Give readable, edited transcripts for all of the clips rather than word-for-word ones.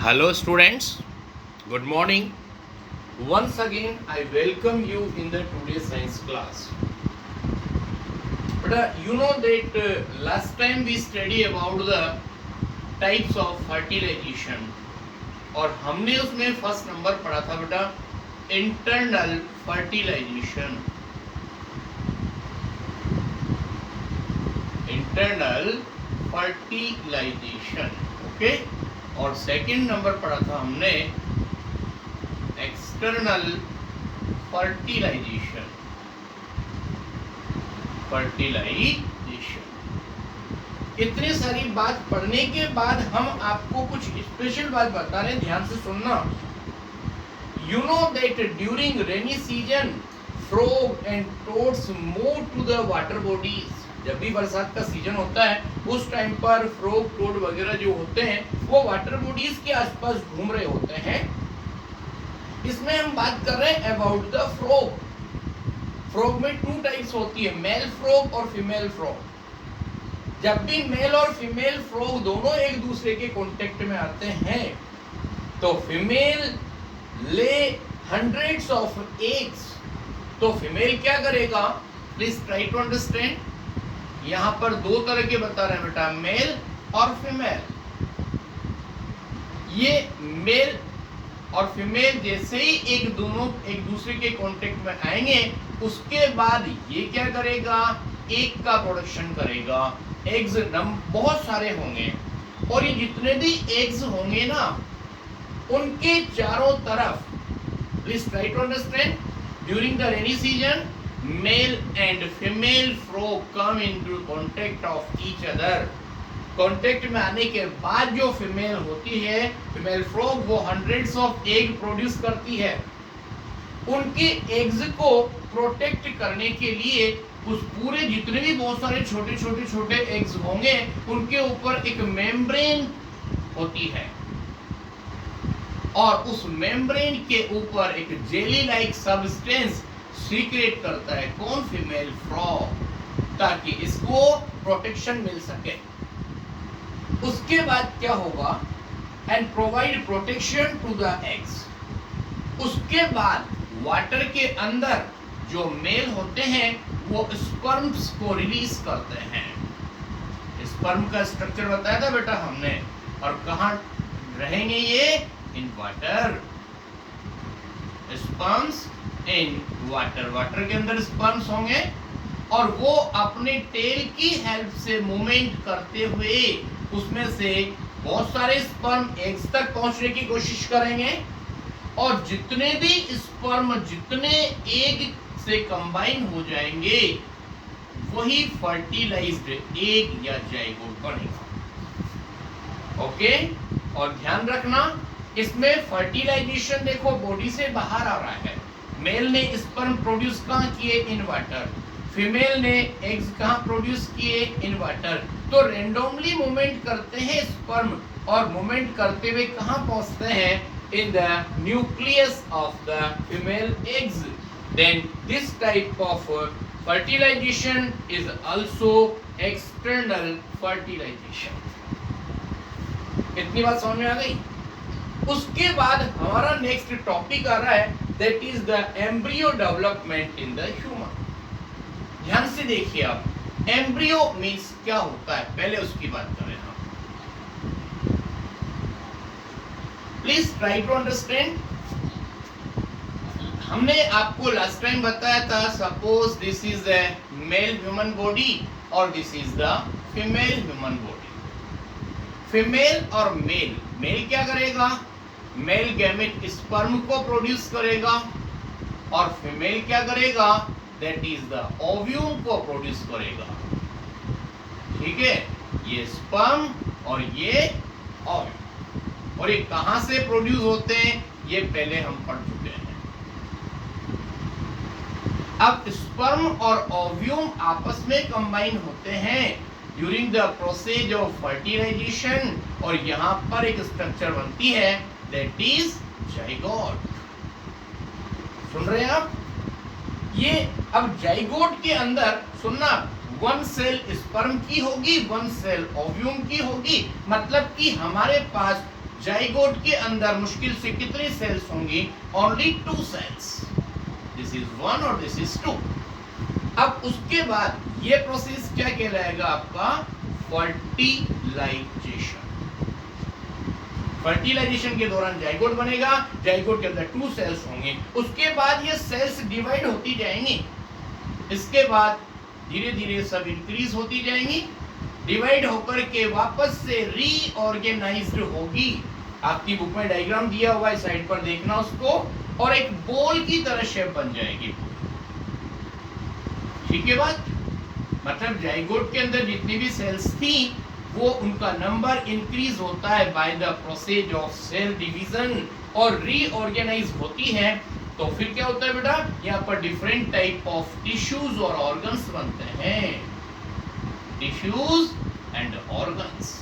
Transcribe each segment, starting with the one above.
Hello students, good morning. Once again I welcome you in the today's science class. But you know that last time we study about the types of fertilization और हमने उसमें first number पढ़ा था बेटा internal fertilisation. Internal fertilisation okay. और second number पढ़ा था हमने एक्सटर्नल फर्टिलाइजेशन. इतनी सारी बात पढ़ने के बाद हम आपको कुछ स्पेशल बात बता रहे हैं, ध्यान से सुनना. You know that during rainy season frog and toads move to the water bodies. जब भी बरसात का सीजन होता है उस टाइम पर फ्रॉग टोड वगैरह जो होते हैं वो वाटर बॉडीज के आसपास घूम रहे होते हैं. इसमें हम बात कर रहे हैं अबाउट द फ्रॉग. फ्रॉग में टू टाइप्स होती है, मेल फ्रॉग और फीमेल फ्रॉग. जब भी मेल और फीमेल फ्रॉग दोनों एक दूसरे के कांटेक्ट में आते हैं तो फीमेल ले हंड्रेड्स ऑफ एग्स. तो फीमेल क्या करेगा, प्लीज ट्राई टू अंडरस्टैंड. यहां पर दो तरह के बता रहे हैं बेटा, मेल और फीमेल. ये मेल और फीमेल जैसे ही एक दूसरे के कांटेक्ट में आएंगे उसके बाद ये क्या करेगा, एग का प्रोडक्शन करेगा. एग्स बहुत सारे होंगे और ये जितने भी एग्स होंगे ना उनके चारों तरफ, please try to understand, during the rainy season male and female frog come into contact of each other. Contact में आने के बाद जो फीमेल होती है, फीमेल फ्रॉग, वो हंड्रेड्स ऑफ एग प्रोड्यूस करती है. उनके एग्स को प्रोटेक्ट करने के लिए उस पूरे जितने भी बहुत सारे छोटे एग्स होंगे उनके ऊपर एक मेम्ब्रेन होती है और उस मेम्ब्रेन के ऊपर एक जेली लाइक सब्सटेंस सीक्रेट करता है कौन, फीमेल फ्रॉग, ताकि इसको प्रोटेक्शन मिल सके. उसके बाद क्या होगा, and provide protection to the eggs. उसके बाद वाटर के अंदर जो मेल होते हैं वो स्पर्म्स को रिलीज करते हैं. स्पर्म का स्ट्रक्चर बताया था बेटा हमने, और कहां रहेंगे ये, in water. Sperms in water, water के अंदर स्पर्म्स होंगे और वो अपने टेल की हेल्प से मूवमेंट करते हुए उसमें से बहुत सारे स्पर्म एग्स तक पहुंचने की कोशिश करेंगे और जितने भी स्पर्म जितने एग से कंबाइन हो जाएंगे वही फर्टिलाइज्ड एग या जाइगोट बनेगा. ओके. और ध्यान रखना इसमें फर्टिलाइजेशन देखो बॉडी से बाहर आ रहा है. मेल ने स्पर्म प्रोड्यूस कहाँ किए, इन वाटर. फीमेल ने एग्स कहाँ प्रोड्यूस किए, इन वाटर. तो रेंडमली मूवमेंट करते हैं स्पर्म और मूवमेंट करते हुए कहाँ पहुंचते हैं, in the nucleus of the female eggs. Then this type of fertilisation is also external fertilisation. इतनी बात समझ में आ गई. उसके बाद हमारा नेक्स्ट टॉपिक आ रहा है, that is the embryo development in the human. ध्यान से देखिए आप, एम्ब्रियो मीन्स क्या होता है, पहले उसकी बात करें हम. Please try to understand. हमने आपको लास्ट टाइम बताया था, suppose this is the male human body और this is the female human body. Female और मेल, मेल क्या करेगा, मेल गैमेट स्पर्म को प्रोड्यूस करेगा और फीमेल क्या करेगा, दैट इज द ओव्यूम को प्रोड्यूस करेगा. ठीक है, ये स्पर्म और ये ओव्यूम. और ये कहां से प्रोड्यूस होते हैं ये पहले हम पढ़ चुके हैं. अब स्पर्म और ओव्यूम आपस में कंबाइन होते हैं during the process of fertilisation और यहां पर एक स्ट्रक्चर बनती है, दैट इज जाइगोट. सुन रहे हैं आप. ये अब जाइगोट के अंदर सुनना, वन सेल स्पर्म की होगी, वन सेल ओव्यूम की होगी. मतलब कि हमारे पास जाइगोट के अंदर मुश्किल से कितने सेल्स होंगे? Only 2 sales. दिस इज 1 और दिस इज 2। अब उसके बाद ये प्रोसेस क्या कहलाएगा आपका? फर्टिलाइजेशन। फर्टिलाइजेशन के दौरान जाइगोट बनेगा, जाइगोट के अंदर 2 सेल्स होंगे, उसके बाद ये सेल्स डिवाइड होती जाएंगी, इसके बाद धीरे धीरे सब इंक्रीज होती जाएंगी, डिवाइड होकर के वापस से रीऑर्गेनाइज्ड होगी। आपकी बुक में डायग्राम दिया हुआ है, साइड पर देखना उसको, और एक बॉल की तरह शेप बन जाएगी। ठीक है बात? मतलब जाइगोट के अंदर जितनी भी सेल्स थी वो उनका नंबर इंक्रीज होता है by the process of cell division और रीऑर्गेनाइज होती है। तो फिर क्या होता है बेटा? यहाँ पर डिफरेंट टाइप ऑफ टिश्यूज और ऑर्गन्स बनते हैं। Tissues and organs.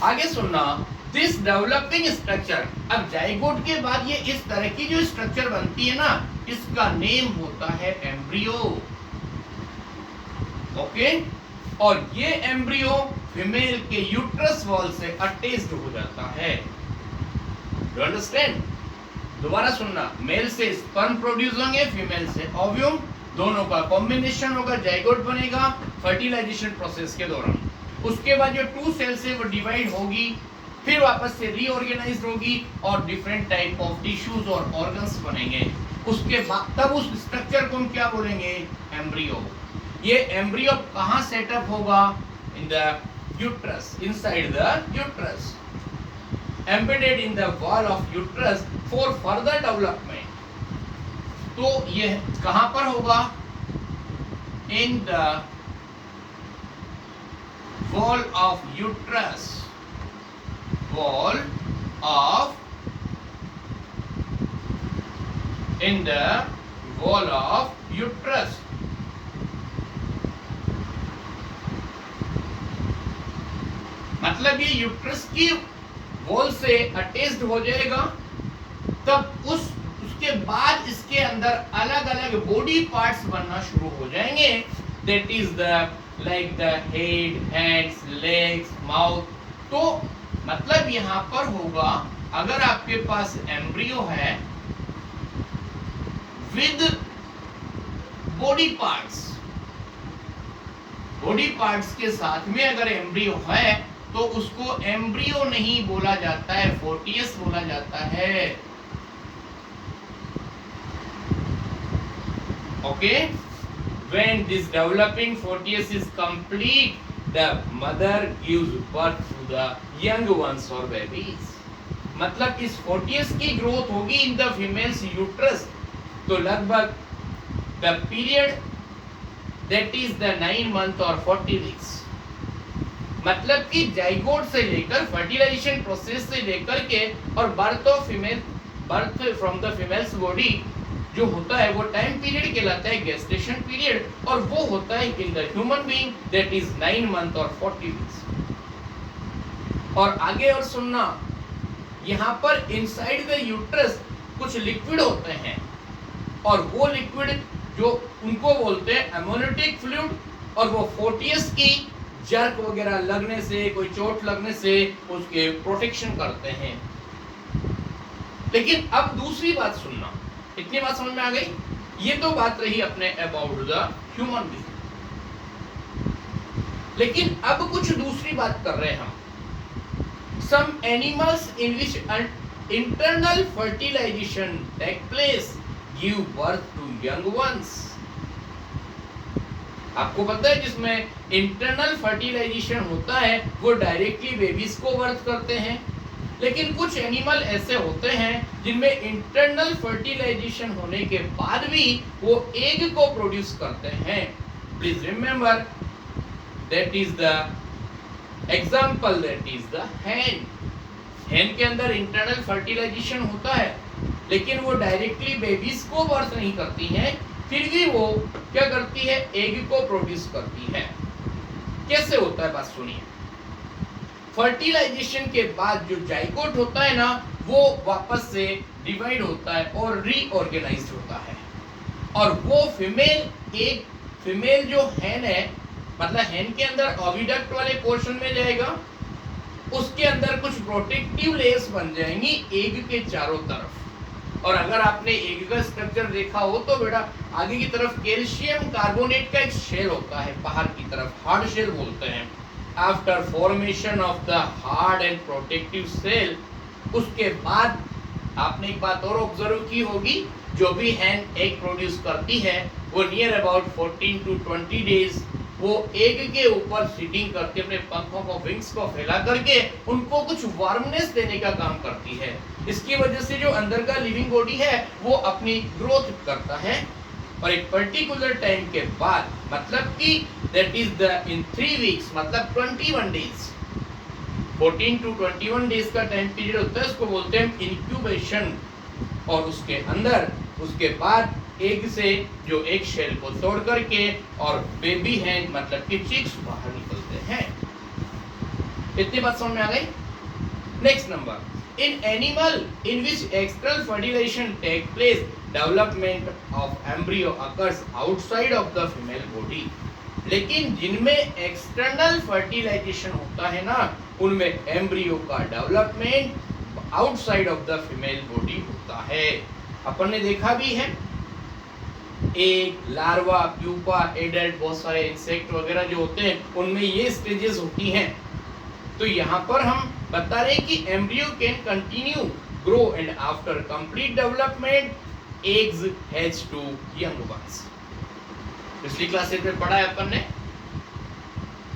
आगे सुनना, दिस डेवलपिंग स्ट्रक्चर। अब जाइगोट के बाद ये इस तरह की जो स्ट्रक्चर बनती है ना, इसका नेम होता है एम्ब्रियो। ओके? और ये एम्ब्रियो फीमेल के यूट्रस वॉल से अटैच्ड हो जाता है। You understand? दोबारा सुनना, मेल से स्पर्म प्रोड्यूस होंगे, फीमेल से ओव्यूम, दोनों का कॉम्बिनेशन होगा, जाइगोट बनेगा फर्टिलाइजेशन प्रोसेस के दौरान। उसके बाद जो 2 सेल्स है वो डिवाइड होगी, फिर वापस से रीऑर्गेनाइज होगी और डिफरेंट टाइप ऑफ टिश्यूज और ऑर्गन्स बनेंगे। उसके बाद तब उस स्ट्रक्चर को हम क्या बोलेंगे? एम्ब्रियो। ये एम्ब्रियो कहाँ सेटअप होगा? In the uterus, inside the uterus, embedded in the wall of uterus for further development. तो ये कहां पर होगा? In the wall of uterus, wall of, in the wall of uterus. मतलब ये यूट्रस की वॉल से अटैच्ड हो जाएगा, तब उसके बाद इसके अंदर अलग अलग बॉडी पार्ट्स बनना शुरू हो जाएंगे। That is the like the head, hands, legs, mouth. तो मतलब यहाँ पर होगा, अगर आपके पास एम्ब्रियो है with body parts, body parts के साथ में अगर एम्ब्रियो है तो उसको एम्ब्रियो नहीं बोला जाता है, फोर्टियस बोला जाता है। Okay? When this developing fortius is complete, the mother gives birth to the young ones or babies. मतलब इस फोर्टियस की ग्रोथ होगी इन द फीमेल्स यूट्रस। तो लगभग the period that is the 9 month और 40 वीक्स। मतलब कि जाइगोट से लेकर फर्टिलाइजेशन प्रोसेस से लेकर के और birth of female, birth from the females body जो होता है वो टाइम पीरियड कहलाता है गेस्टेशन पीरियड, और वो होता है in the human being that is 9 month और 40 वीक्स। और आगे और सुनना, यहाँ पर इनसाइड द यूट्रस कुछ लिक्विड होते हैं, और वो लिक्विड जो उनको बोलते हैं एमोनिटिक फ्लूइड, और वो फोर्टियस की जर्क वगैरह लगने से, कोई चोट लगने से उसके प्रोटेक्शन करते हैं। लेकिन अब दूसरी बात सुनना, इतनी बात समझ में आ गई? ये तो बात रही अपने अबाउट द ह्यूमन बीइंग। लेकिन अब कुछ दूसरी बात कर रहे हैं हम। Some animals in which internal fertilisation take place give birth to young ones. आपको पता है जिसमें इंटरनल फर्टिलाइजेशन होता है वो डायरेक्टली बेबीज को बर्थ करते हैं, लेकिन कुछ एनिमल ऐसे होते हैं जिनमें इंटरनल फर्टिलाइजेशन होने के बाद भी वो एग को प्रोड्यूस करते हैं। Please remember that is the example, that is the hen. Hen के अंदर इंटरनल फर्टिलाइजेशन होता है, लेकिन वो डायरेक्टली बेबीज को बर्थ नहीं करती हैं, फिर भी वो क्या करती है? एग को प्रोड्यूस करती है। कैसे होता है? बात सुनिए। फर्टिलाइजेशन के बाद जो जाइगोट होता है ना, वो वापस से डिवाइड होता है और रीऑर्गेनाइज्ड होता है, और वो फीमेल जो हैन है, मतलब हैन के अंदर ओविडक्ट वाले पोर्शन में जाएगा, उसके अंदर कुछ प्रोटेक्टिव लेयर्स बन जाएंगी एग के चारों तरफ। और अगर आपने एग का स्ट्रक्चर देखा हो तो बेटा आगे की तरफ कैल्शियम कार्बोनेट का एक शेल होता है, बाहर की तरफ हार्ड शेल बोलते हैं। After formation of the hard and protective shell, उसके बाद आपने एक बात और ऑब्जर्व की होगी, जो भी हैन एग प्रोड्यूस करती है वो नियर अबाउट 14 to 20 डेज वो एग के ऊपर सीटिंग करके अपने पंखों को, विंग्स को फैला करके उनको कुछ वार्मनेस देने का काम करती है। इसकी वजह से जो अंदर का लिविंग बॉडी है वो अपनी ग्रोथ करता है और एक पर्टिकुलर टाइम के बाद, मतलब कि that is the in 3 weeks, मतलब 21 डेज, 14 to 21 डेज का टाइम पीरियड होता है, उसको बोलते हैं इंक्यूबेशन। और उसके अंदर उसके बाद एग से जो एक शेल को तोड़ करके और बेबी हैन मतलब कि चिक्स बाहर निकलते हैं। इतनी बात समझ में आ गई। Next number, in animal in which external fertilisation take place, development of embryo occurs outside of the female body. लेकिन जिनमें एक्सटर्नल फर्टिलाइजेशन होता है ना, उनमें एम्ब्रियो का development outside of the female body होता है। अपन ने देखा भी है, एक लार्वा, प्यूपा, एडल्ट, बहुत सारे इंसेक्ट वगैरह जो होते हैं उनमें ये स्टेजेस होती हैं। तो यहाँ पर हम बता रहे हैं कि embryo can continue grow and after complete development eggs has to young ones. पिछली क्लासेस में पढ़ा है अपन ने,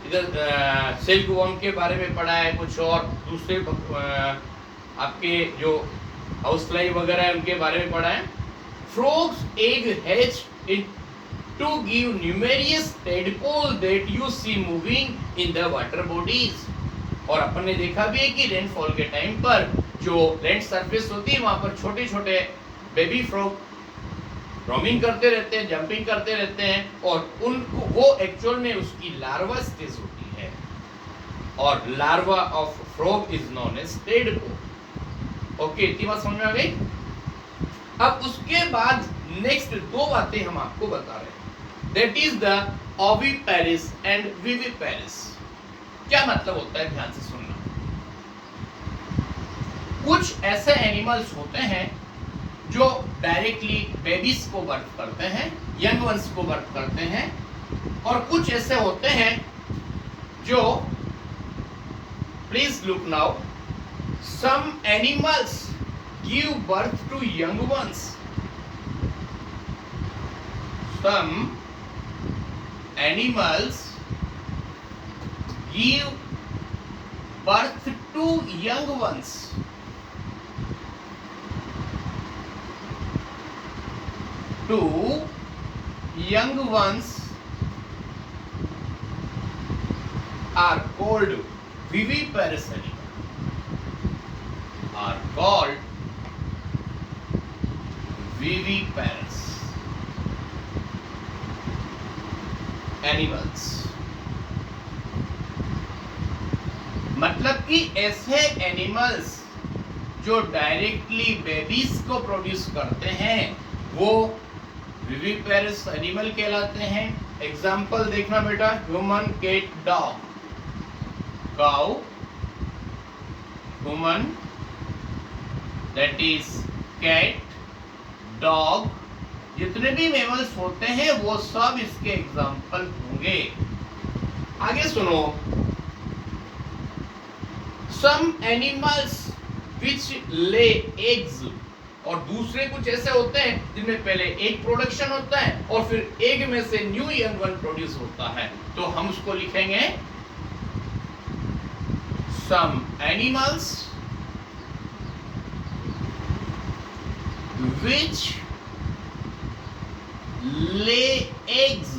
इधर सिल्क वर्म के बारे में पढ़ा है, कुछ और दूसरे आपके जो हाउस फ्लाई वगैरह है उनके बारे में पढ़ा है। Frogs egg hatch to give numerous tadpoles that you see moving in the water bodies। और अपन ने देखा भी है कि रेनफॉल के टाइम पर जो लैंड सरफेस होती है वहां पर छोटे छोटे बेबी फ्रॉग रोमिंग करते रहते हैं, जंपिंग करते रहते हैं और उनको वो एक्चुअल में उसकी लार्वा स्टेज होती है और larva of frog is known as tadpole. Okay, इतनी बात समझ में आ गई। अब उसके बाद नेक्स्ट दो बातें हम आपको बता रहे हैं, दैट इज द ओविपेरिस एंड विविपेरिस। क्या मतलब होता है, ध्यान से सुनना। कुछ ऐसे एनिमल्स होते हैं जो डायरेक्टली बेबीज को बर्थ करते हैं, यंग वंस को बर्थ करते हैं, और कुछ ऐसे होते हैं जो, please look now, some animals give birth to young ones. Some animals give birth to young ones. To young ones are called viviparous animals. Are called viviparous animals। मतलब कि ऐसे एनिमल्स जो डायरेक्टली बेबीज को produce करते हैं वो viviparous animal कहलाते हैं। एग्जाम्पल देखना बेटा, human, cat, dog, cow, human that is cat, dog, जितने भी मैमल्स होते हैं वो सब इसके एग्जाम्पल होंगे। आगे सुनो, some animals which lay eggs, और दूसरे कुछ ऐसे होते हैं जिनमें पहले एग प्रोडक्शन होता है और फिर एग में से न्यू यंग वन प्रोड्यूस होता है, तो हम उसको लिखेंगे some animals which lay eggs।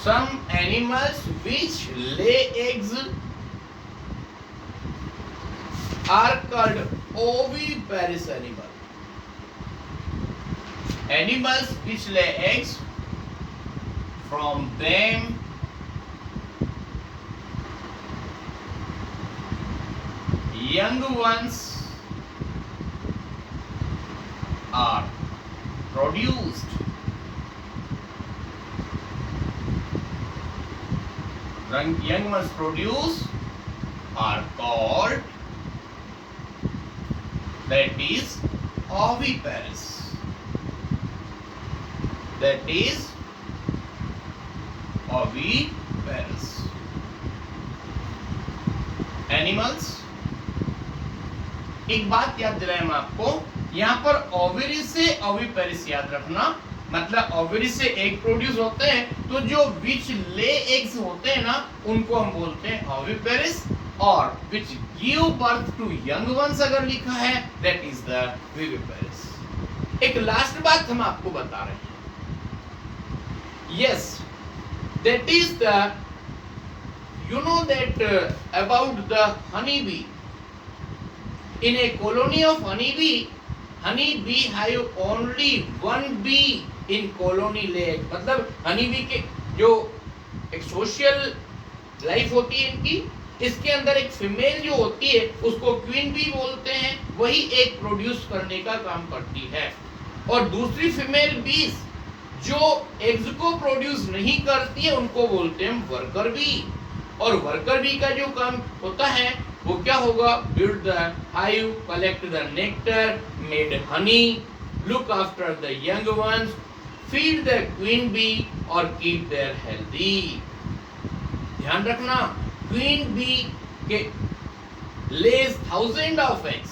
Some animals which lay eggs are called oviparous animal। Animals which lay eggs, from them young ones are produced young ones produce are called, that is oviparous. That is oviparous. Animals, एक बात याद दिलाएं हम आपको, यहाँ पर ovary से ओविपेरिस याद रखना, मतलब ओवरी से एग प्रोड्यूस होते हैं, तो जो विच ले एग्स होते हैं ना उनको हम बोलते हैं ओविपेरिस, और which give birth to young ones अगर लिखा है दैट इज द विविपेरिस। एक लास्ट बात हम आपको बता रहे हैं, yes that is the, you know that about the honeybee. In a colony of honeybee have only one bee in colony lay. मतलब honeybee के जो एक सोशल लाइफ होती है इनकी, इसके अंदर एक फीमेल जो होती है उसको क्वीन बी बोलते हैं, वही एक प्रोड्यूस करने का काम करती है, और दूसरी फीमेल बीज जो एग्स को प्रोड्यूस नहीं करती है उनको बोलते हैं वर्कर बी। और वर्कर बी का जो काम होता है वो क्या होगा, build the hive, collect the nectar, made honey, look after the young ones, feed the queen bee और कीप देयर हेल्दी। ध्यान रखना, क्वीन बी के लेज 1000 ऑफ एग्स,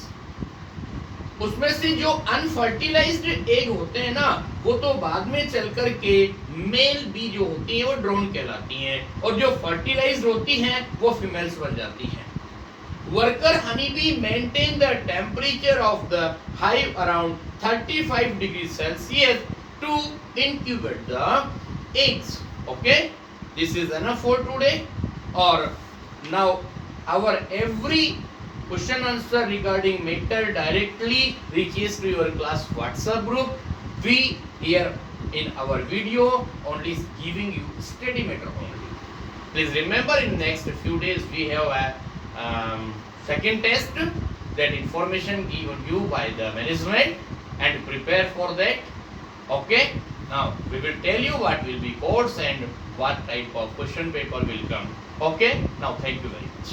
उसमें से जो अनफर्टिलाइज्ड एग होते हैं ना वो तो बाद में चल कर के मेल बी जो होती है वो ड्रोन कहलाती हैं, और जो फर्टिलाइज्ड होती हैं वो फीमेल्स बन जाती हैं। Worker honey bee maintain the temperature of the hive around 35 degree Celsius to incubate the eggs. Okay, this is enough for today. Or now our every question answer regarding matter directly reaches to your class WhatsApp group. We here in our video only giving you study matter only. Please remember, in next few days we have a second test, that information given you by the management, and prepare for that. Okay, now we will tell you what will be codes and what type of question paper will come. Okay, now thank you very much.